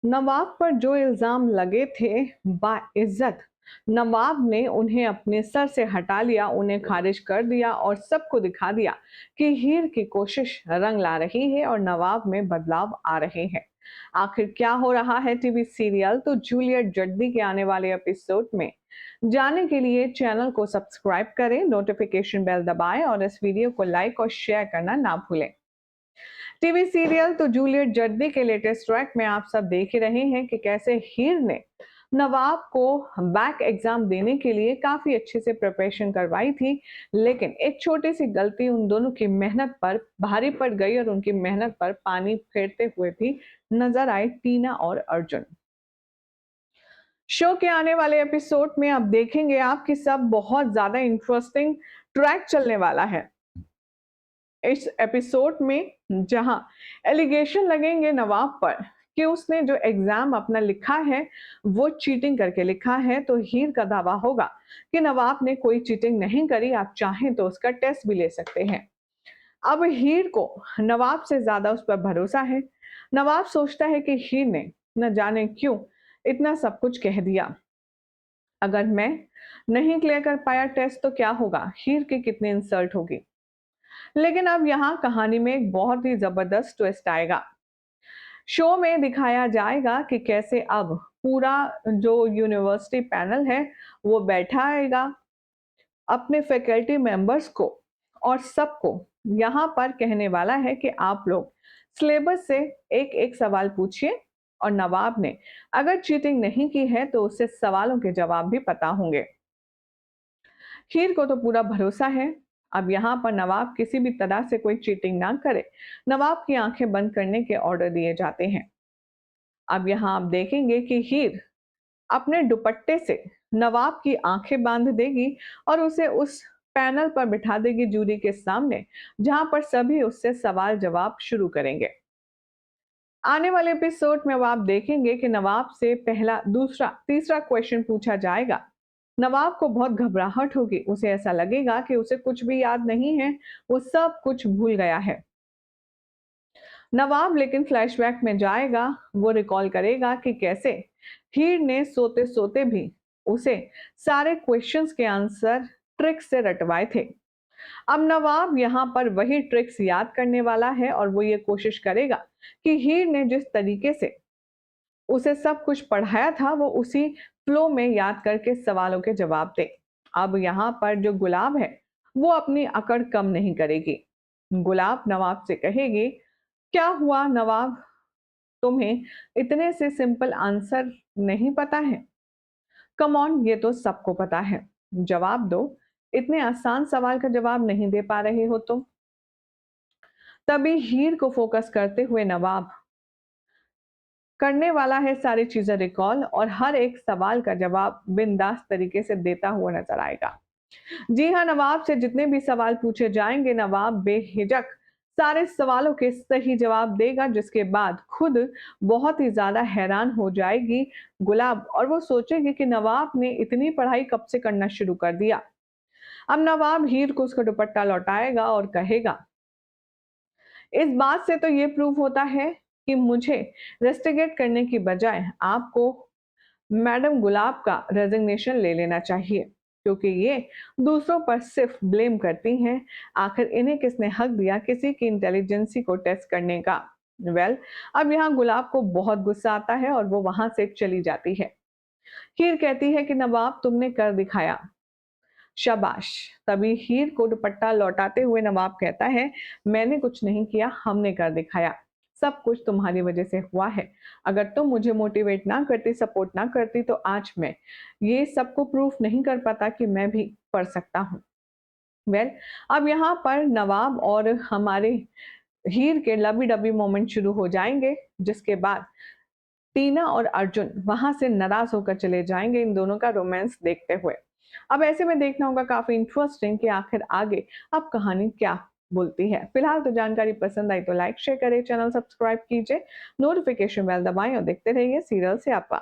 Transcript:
नवाब पर जो इल्जाम लगे थे, बाइज्जत नवाब ने उन्हें अपने सर से हटा लिया, उन्हें खारिज कर दिया और सबको दिखा दिया कि हीर की कोशिश रंग ला रही है और नवाब में बदलाव आ रहे हैं। आखिर क्या हो रहा है टीवी सीरियल तो जूलियट जड्डी के आने वाले एपिसोड में जानने के लिए चैनल को सब्सक्राइब करें, नोटिफिकेशन बेल दबाएं और इस वीडियो को लाइक और शेयर करना ना भूलें। टीवी सीरियल तो जूलियट जर्दी के लेटेस्ट ट्रैक में आप सब देख ही रहे हैं कि कैसे हीर ने नवाब को बैक एग्जाम देने के लिए काफी अच्छे से प्रिपरेशन करवाई थी, लेकिन एक छोटी सी गलती उन दोनों की मेहनत पर भारी पड़ गई और उनकी मेहनत पर पानी फेरते हुए भी नजर आए टीना और अर्जुन। शो के आने वाले एपिसोड में अब देखेंगे आप कि सब बहुत ज्यादा इंटरेस्टिंग ट्रैक चलने वाला है इस एपिसोड में, जहां एलिगेशन लगेंगे नवाब पर कि उसने जो एग्जाम अपना लिखा है वो चीटिंग करके लिखा है, तो हीर का दावा होगा कि नवाब ने कोई चीटिंग नहीं करी, आप चाहें तो उसका टेस्ट भी ले सकते हैं। अब हीर को नवाब से ज्यादा उस पर भरोसा है। नवाब सोचता है कि हीर ने न जाने क्यों इतना सब कुछ कह दिया। अगर मैं नहीं क्लियर कर पाया टेस्ट तो क्या होगा, हीर की कितनी इंसल्ट होगी। लेकिन अब यहाँ कहानी में एक बहुत ही जबरदस्त ट्विस्ट आएगा। शो में दिखाया जाएगा कि कैसे अब पूरा जो यूनिवर्सिटी पैनल है वो बैठा आएगा अपने फैकल्टी मेंबर्स को और सबको यहाँ पर कहने वाला है कि आप लोग सिलेबस से एक एक सवाल पूछिए और नवाब ने अगर चीटिंग नहीं की है तो उससे सवालों के जवाब भी पता होंगे। हीर को तो पूरा भरोसा है। अब यहाँ पर नवाब किसी भी तरह से कोई चीटिंग ना करे, नवाब की आंखें बंद करने के ऑर्डर दिए जाते हैं। अब यहाँ आप देखेंगे कि हीर अपने दुपट्टे से नवाब की आंखें बांध देगी और उसे उस पैनल पर बिठा देगी जूरी के सामने, जहां पर सभी उससे सवाल जवाब शुरू करेंगे। आने वाले एपिसोड में अब आप देखेंगे कि नवाब से पहला, दूसरा, तीसरा क्वेश्चन पूछा जाएगा। नवाब को बहुत घबराहट होगी, उसे ऐसा लगेगा कि उसे कुछ भी याद नहीं है, वो सब कुछ भूल गया है। नवाब लेकिन फ्लैशबैक में जाएगा, वो रिकॉल करेगा कि कैसे हीर ने सोते सोते भी उसे सारे क्वेश्चंस के आंसर ट्रिक से रटवाए थे। अब नवाब यहाँ पर वही ट्रिक्स याद करने वाला है और वो ये कोशिश करेगा कि हीर ने जिस तरीके से उसे सब कुछ पढ़ाया था वो उसी फ्लो में याद करके सवालों के जवाब दे। अब यहाँ पर जो गुलाब है वो अपनी अकड़ कम नहीं करेगी। गुलाब नवाब से कहेगी, क्या हुआ नवाब, तुम्हें इतने से सिंपल आंसर नहीं पता है? कम ऑन, ये तो सबको पता है, जवाब दो। इतने आसान सवाल का जवाब नहीं दे पा रहे हो तुम। तभी हीर को फोकस करते हुए नवाब करने वाला है सारी चीजें रिकॉल और हर एक सवाल का जवाब बिंदास तरीके से देता हुआ नजर आएगा। जी हाँ, नवाब से जितने भी सवाल पूछे जाएंगे नवाब बेहिचक सारे सवालों के सही जवाब देगा, जिसके बाद खुद बहुत ही ज्यादा हैरान हो जाएगी गुलाब और वो सोचेगी कि नवाब ने इतनी पढ़ाई कब से करना शुरू कर दिया। अब नवाब हीर को उसका दुपट्टा लौटाएगा और कहेगा, इस बात से तो ये प्रूव होता है कि मुझे रेस्टिगेट करने की बजाय आपको मैडम गुलाब का रेजिग्नेशन ले लेना चाहिए, क्योंकि ये दूसरों पर सिर्फ ब्लेम करती हैं। आखिर इन्हें किसने हक दिया किसी की इंटेलिजेंसी को टेस्ट करने का? वेल, अब यहाँ गुलाब को बहुत गुस्सा आता है और वो वहां से चली जाती है। हीर कहती है कि नवाब तुमने कर दिखाया, शाबाश। तभी हीर को दुपट्टा लौटाते हुए नवाब कहता है, मैंने कुछ नहीं किया, हमने कर दिखाया। सब कुछ तुम्हारी वजह से हुआ है। अगर तुम मुझे मोटिवेट ना करती, सपोर्ट ना करती तो आज मैं ये सबको प्रूफ नहीं कर पाता कि मैं भी पढ़ सकता हूँ। वेल, अब यहाँ पर नवाब और हमारे हीर के लवी डबी मोमेंट शुरू हो जाएंगे, जिसके बाद टीना और अर्जुन वहां से नाराज होकर चले जाएंगे इन दोनों का रोमांस देखते हुए। अब ऐसे में देखना होगा काफी इंटरेस्टिंग कि आखिर आगे अब कहानी क्या बोलती है। फिलहाल तो जानकारी पसंद आई तो लाइक शेयर करें, चैनल सब्सक्राइब कीजिए, नोटिफिकेशन बेल दबाएं और देखते रहिए सीरियल से आपा।